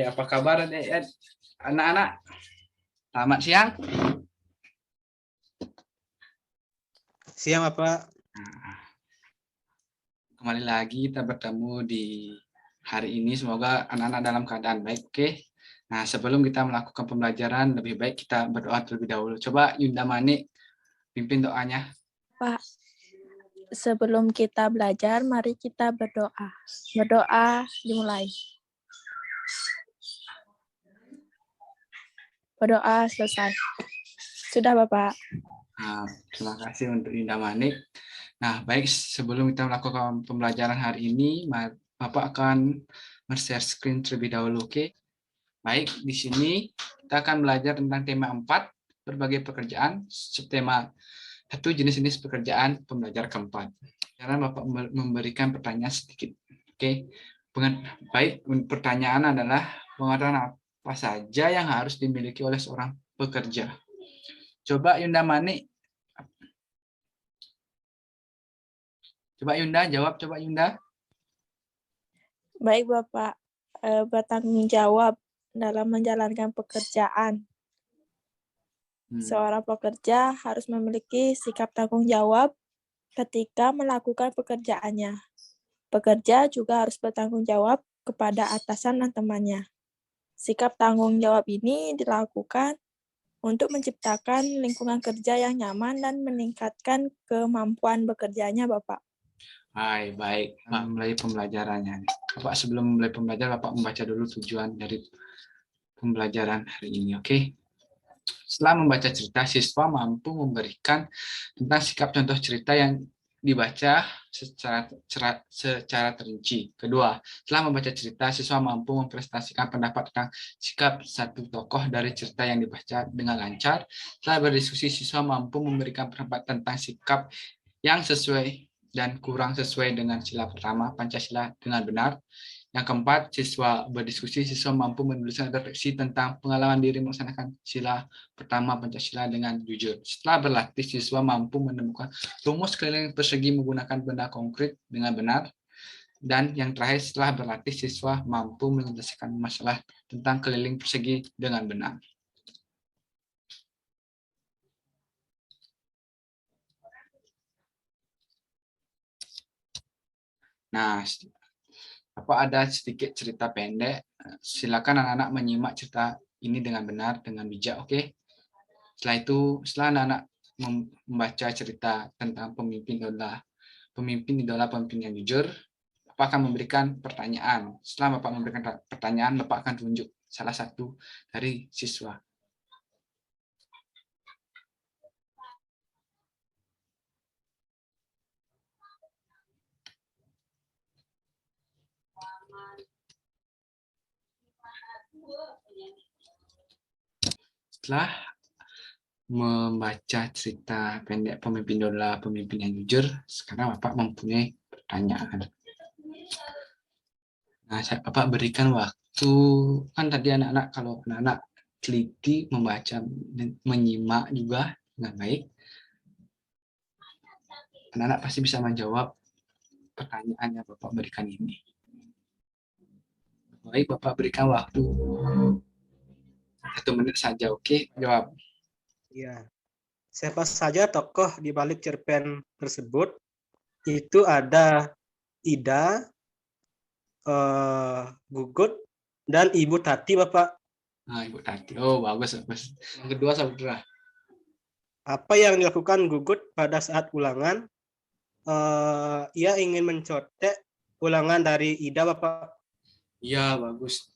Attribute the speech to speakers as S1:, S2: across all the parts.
S1: Apa kabar anak-anak? Selamat siang.
S2: Siang, Bapak.
S1: Kembali lagi kita bertemu di hari ini. Semoga anak-anak dalam keadaan baik. Oke. Nah, sebelum kita melakukan pembelajaran, lebih baik kita berdoa terlebih dahulu. Coba Yunda Mani pimpin doanya.
S3: Pak, sebelum kita belajar, mari kita berdoa. Berdoa dimulai. Berdoa selesai. Sudah, Bapak.
S1: Nah, terima kasih untuk Yunda Manik. Nah, baik, sebelum kita melakukan pembelajaran hari ini, Bapak akan share screen terlebih dahulu, oke? Baik, di sini kita akan belajar tentang tema 4, berbagai pekerjaan, subtema 1, jenis-jenis pekerjaan, pembelajar keempat. Sekarang Bapak memberikan pertanyaan sedikit, oke? Baik, pertanyaan adalah pengetahuan apa saja yang harus dimiliki oleh seorang pekerja? Coba Yunda Mani. Coba Yunda jawab, coba Yunda.
S3: Baik, Bapak. Bertanggung jawab dalam menjalankan pekerjaan. Seorang pekerja harus memiliki sikap tanggung jawab ketika melakukan pekerjaannya. Pekerja juga harus bertanggung jawab kepada atasan dan temannya. Sikap tanggung jawab ini dilakukan untuk menciptakan lingkungan kerja yang nyaman dan meningkatkan kemampuan bekerjanya, Bapak.
S1: Hai, baik. Mulai pembelajarannya. Bapak sebelum mulai pembelajaran, Bapak membaca dulu tujuan dari pembelajaran hari ini, oke? Setelah membaca cerita, siswa mampu memberikan tentang sikap contoh cerita yang dibaca secara terinci. Kedua, setelah membaca cerita, siswa mampu mempresentasikan pendapat tentang sikap satu tokoh dari cerita yang dibaca dengan lancar. Setelah berdiskusi, siswa mampu memberikan pendapat tentang sikap yang sesuai dan kurang sesuai dengan sila pertama, Pancasila dengan benar. Yang keempat, siswa berdiskusi, siswa mampu menuliskan refleksi tentang pengalaman diri melaksanakan sila pertama Pancasila dengan jujur. Setelah berlatih, siswa mampu menemukan rumus keliling persegi menggunakan benda konkret dengan benar. Dan yang terakhir, setelah berlatih, siswa mampu menyelesaikan masalah tentang keliling persegi dengan benar. Nah, apa ada sedikit cerita pendek? Silakan anak-anak menyimak cerita ini dengan benar, dengan bijak, oke? Setelah itu, setelah anak-anak membaca cerita tentang pemimpin pemimpin yang jujur, Bapak akan memberikan pertanyaan. Setelah Bapak memberikan pertanyaan, Bapak akan tunjuk salah satu dari siswa. Setelah membaca cerita pendek pemimpin idola pemimpin yang jujur, sekarang Bapak mempunyai pertanyaan. Nah, Bapak berikan waktu, kan tadi anak-anak, kalau anak-anak teliti membaca, menyimak juga dengan baik, anak-anak pasti bisa menjawab pertanyaan yang Bapak berikan ini. Baik, Bapak berikan waktu 1 menit saja, oke? Jawab.
S2: Ya. Siapa saja tokoh di balik cerpen tersebut? Itu ada Ida, Gugut, dan Ibu Tati, Bapak.
S1: Nah, Ibu Tati. Oh, bagus, bagus. Yang kedua, Saudara.
S2: Apa yang dilakukan Gugut pada saat ulangan? Ia ingin mencontek ulangan dari Ida, Bapak.
S1: Iya, bagus.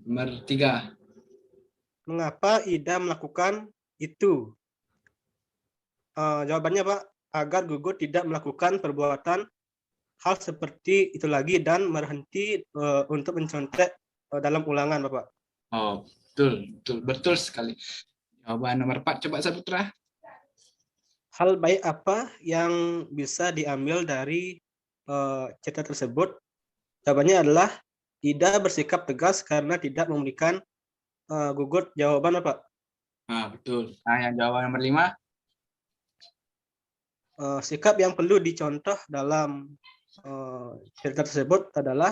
S1: Nomor 3.
S2: Mengapa Ida melakukan itu? Jawabannya, Pak, agar Gugut tidak melakukan perbuatan hal seperti itu lagi dan berhenti untuk mencontek dalam ulangan, Bapak.
S1: Oh, betul sekali. Jawaban nomor 4, coba Saputra.
S2: Hal baik apa yang bisa diambil dari cerita tersebut? Jawabannya adalah Ida bersikap tegas karena tidak memberikan Gugut jawaban, Bapak.
S1: Nah, betul. Nah, yang jawaban nomor 5.
S2: Sikap yang perlu dicontoh dalam cerita tersebut adalah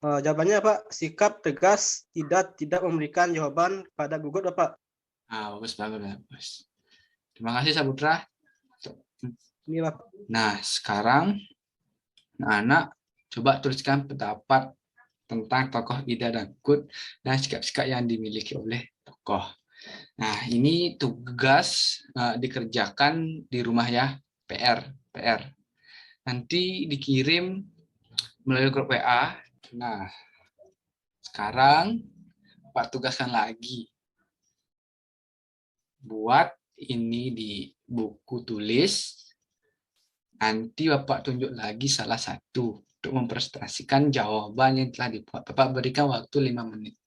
S2: jawabannya Pak, sikap tegas tidak memberikan jawaban pada gugut Bapak.
S1: Bagus, bagus, bagus. Terima kasih Saputra.
S2: Ini Bapak.
S1: Nah, sekarang anak-anak coba tuliskan pendapat tentang tokoh Ida dan Gut dan sikap-sikap yang dimiliki oleh tokoh. Nah, ini tugas dikerjakan di rumah ya, PR. Nanti dikirim melalui grup WA. Nah, sekarang Pak tugaskan lagi. Buat ini di buku tulis. Nanti Bapak tunjuk lagi salah satu untuk mempresentasikan jawaban yang telah dibuat. Bapak berikan waktu 5 menit.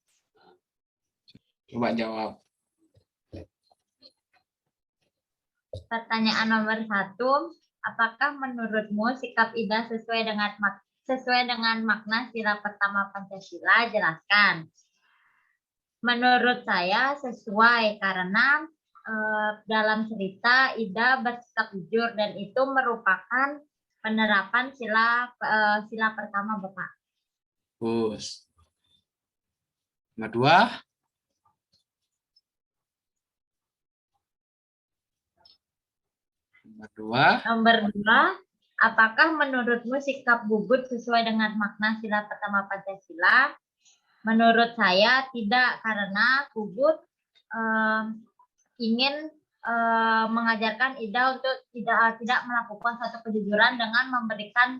S1: Coba jawab.
S4: Pertanyaan nomor 1, apakah menurutmu sikap Ida sesuai dengan makna sila pertama Pancasila? Jelaskan. Menurut saya sesuai karena dalam cerita Ida bersikap jujur dan itu merupakan penerapan sila pertama Bapak.
S1: Bagus. Nomor 2.
S4: Nomor 2, apakah menurutmu sikap gugut sesuai dengan makna sila pertama Pancasila? Menurut saya tidak, karena gugut ingin mengajarkan Ida untuk tidak melakukan suatu kejujuran dengan memberikan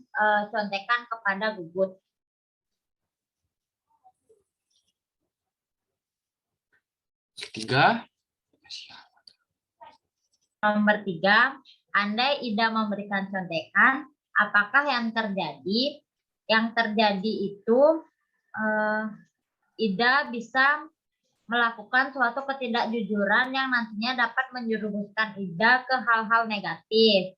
S4: contekan kepada gugut.
S1: Ketiga.
S4: Nomor 3, andai Ida memberikan contekan, apakah yang terjadi? Yang terjadi itu Ida bisa melakukan suatu ketidakjujuran yang nantinya dapat menjerumuskan Ida ke hal-hal negatif.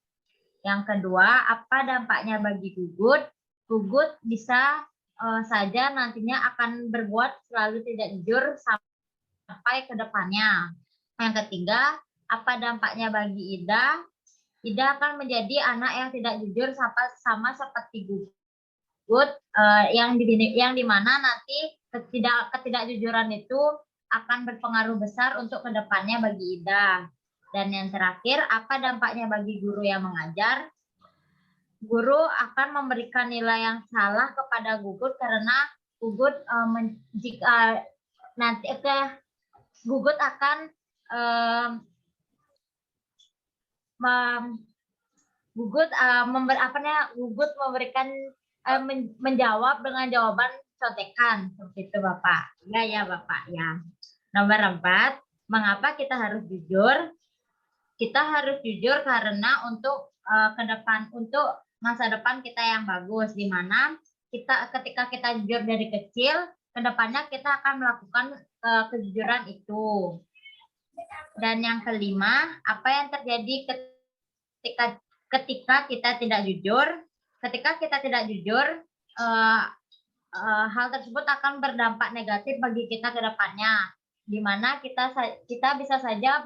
S4: Yang kedua, apa dampaknya bagi gugut? Gugut bisa saja nantinya akan berbuat selalu tidak jujur sampai ke depannya. Yang ketiga, apa dampaknya bagi Ida? Ida akan menjadi anak yang tidak jujur sama seperti gugut, yang dimana nanti ketidakjujuran itu akan berpengaruh besar untuk kedepannya bagi Ida. Dan yang terakhir, apa dampaknya bagi guru yang mengajar? Guru akan memberikan nilai yang salah kepada gugut karena gugut gugut akan menjawab dengan jawaban contekan seperti itu Bapak. Ya Bapak ya. Nomor 4, mengapa kita harus jujur? Kita harus jujur karena untuk untuk masa depan kita yang bagus, di mana ketika kita jujur dari kecil, kedepannya kita akan melakukan kejujuran itu. Dan yang kelima, apa yang terjadi ketika kita tidak jujur? Ketika kita tidak jujur, hal tersebut akan berdampak negatif bagi kita ke depannya, di mana kita bisa saja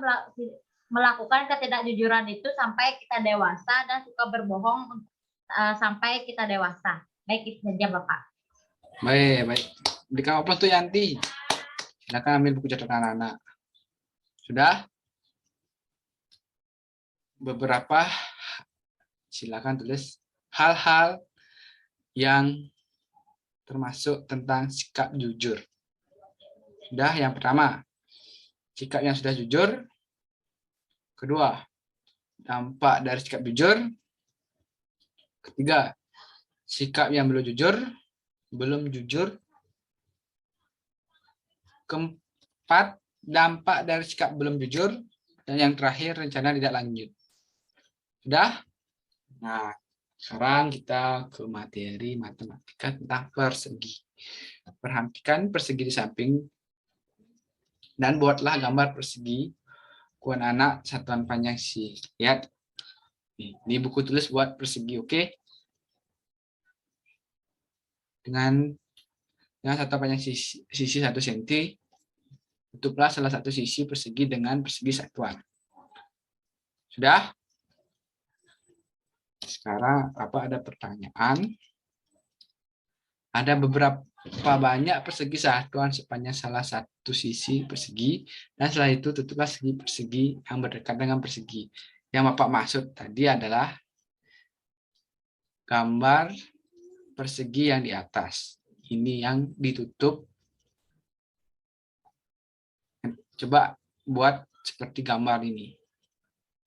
S4: melakukan ketidakjujuran itu sampai kita dewasa dan suka berbohong sampai kita dewasa. Baik, itu saja Bapak.
S1: Baik. Berikan aplaus tuh Yanti. Silakan ambil buku catatan anak. Sudah? Beberapa silakan tulis hal-hal yang termasuk tentang sikap jujur. Sudah, yang pertama, sikap yang sudah jujur. Kedua, dampak dari sikap jujur. Ketiga, sikap yang belum jujur. Keempat, dampak dari sikap belum jujur. Dan yang terakhir, rencana tidak lanjut. Sudah? Nah, sekarang kita ke materi matematika tentang persegi. Perhatikan persegi di samping dan buatlah gambar persegi ukuran anak satuan panjang sisi. Lihat. Ini buku tulis buat persegi, oke? Dengan satuan panjang sisi 1 cm, tutuplah salah satu sisi persegi dengan persegi satuan. Sudah? Sekarang ada pertanyaan. Ada beberapa banyak persegi satuan sepanjang salah satu sisi persegi, dan setelah itu tutuplah segi persegi yang berdekatan dengan persegi. Yang Bapak maksud tadi adalah gambar persegi yang di atas. Ini yang ditutup. Coba buat seperti gambar ini.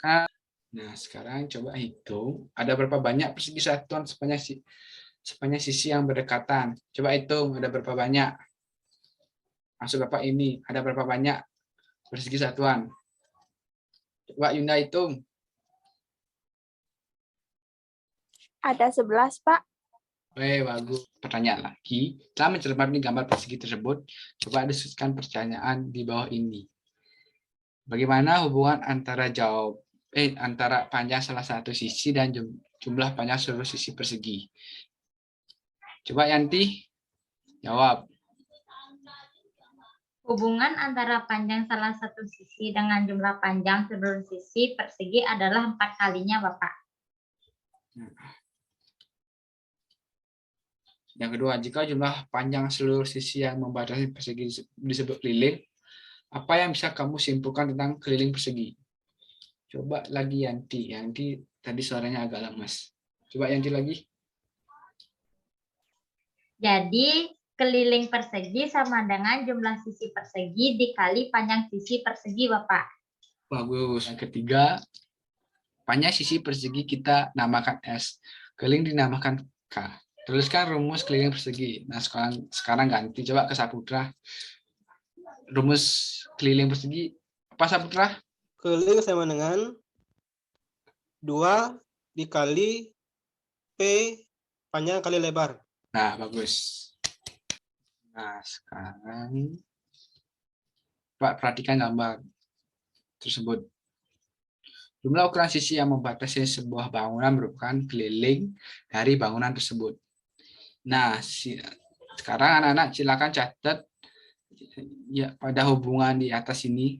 S1: Nah, sekarang coba hitung. Ada berapa banyak persegi satuan sepanjang sisi yang berdekatan. Coba hitung, ada berapa banyak. Maksud Bapak ini, ada berapa banyak persegi satuan. Coba Yunda hitung.
S3: Ada 11, Pak.
S1: Bagus. Pertanyaan lagi. Setelah mencermati gambar persegi tersebut, coba diskusikan pertanyaan di bawah ini. Bagaimana hubungan antara antara panjang salah satu sisi dan jumlah panjang seluruh sisi persegi? Coba Yanti jawab.
S4: Hubungan antara panjang salah satu sisi dengan jumlah panjang seluruh sisi persegi adalah 4 kalinya, Bapak.
S1: Yang kedua, jika jumlah panjang seluruh sisi yang membatasi persegi disebut keliling, apa yang bisa kamu simpulkan tentang keliling persegi? Coba lagi Yanti. Yanti tadi suaranya agak lemas. Coba Yanti lagi.
S4: Jadi, keliling persegi sama dengan jumlah sisi persegi dikali panjang sisi persegi, Bapak.
S1: Bagus. Yang ketiga, panjang sisi persegi kita namakan S. Keliling dinamakan K. Tuliskan rumus keliling persegi. Nah, sekarang ganti. Coba ke Saputra. Rumus keliling persegi apa, Saputra?
S2: Keliling sama dengan 2 dikali P panjang kali lebar.
S1: Nah, bagus. Nah, sekarang Pak perhatikan gambar tersebut. Jumlah ukuran sisi yang membatasi sebuah bangunan merupakan keliling dari bangunan tersebut. Nah, sekarang anak-anak silakan catat ya pada hubungan di atas ini.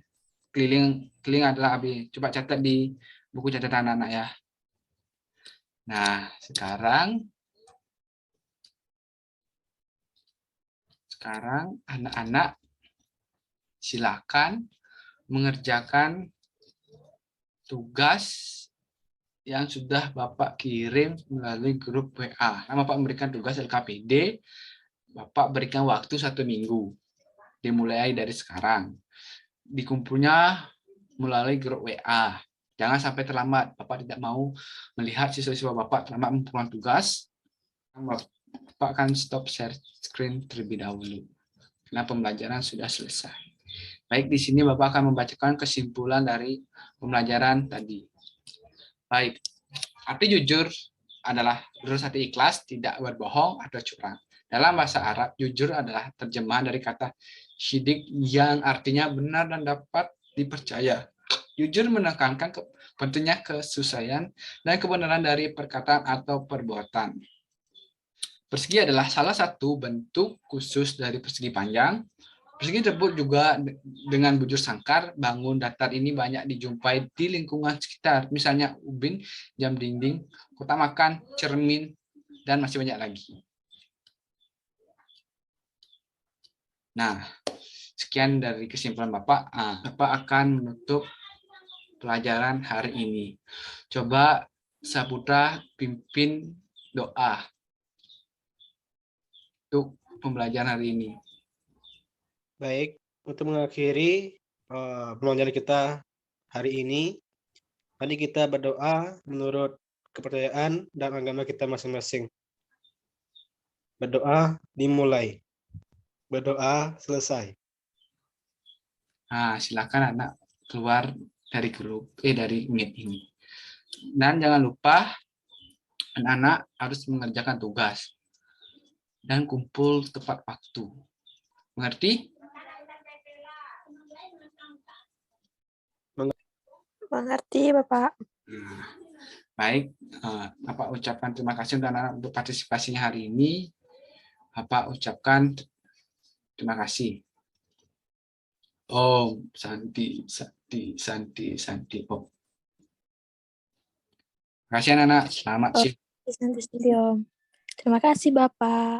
S1: Keliling adalah AB. Coba catat di buku catatan anak-anak ya. Nah, sekarang anak-anak silakan mengerjakan tugas yang sudah Bapak kirim melalui grup WA. Nah, Bapak memberikan tugas LKPD, Bapak berikan waktu 1 minggu. Dimulai dari sekarang. Dikumpulnya melalui grup WA. Jangan sampai terlambat. Bapak tidak mau melihat siswa-siswa Bapak terlambat mengumpulkan tugas. Bapak akan stop share screen terlebih dahulu. Karena pembelajaran sudah selesai. Baik, di sini Bapak akan membacakan kesimpulan dari pembelajaran tadi. Baik, arti jujur adalah lurus hati ikhlas, tidak berbohong atau curang. Dalam bahasa Arab, jujur adalah terjemahan dari kata syidik yang artinya benar dan dapat dipercaya. Jujur menekankan pentingnya kesusahan dan kebenaran dari perkataan atau perbuatan. Persegi adalah salah satu bentuk khusus dari persegi panjang. Persegi tersebut juga dengan bujur sangkar, bangun datar ini banyak dijumpai di lingkungan sekitar, misalnya ubin, jam dinding, kotak makan, cermin, dan masih banyak lagi. Nah, sekian dari kesimpulan Bapak. Bapak akan menutup pelajaran hari ini. Coba Saputra pimpin doa untuk pembelajaran hari ini.
S2: Baik, untuk mengakhiri pembelajaran kita hari ini, mari kita berdoa menurut kepercayaan dan agama kita masing-masing. Berdoa dimulai. Berdoa selesai.
S1: Nah, silakan anak keluar dari dari Meet ini. Dan jangan lupa anak-anak harus mengerjakan tugas dan kumpul tepat waktu. Mengerti?
S3: Mengerti, Bapak.
S1: Baik, Bapak ucapkan terima kasih untuk anak-anak untuk partisipasinya hari ini. Bapak ucapkan terima kasih. Om Santi Santi Santi Santi Om. Terima kasih anak-anak. Selamat
S3: Oh.
S1: siang.
S3: Nanti studio. Terima kasih Bapak.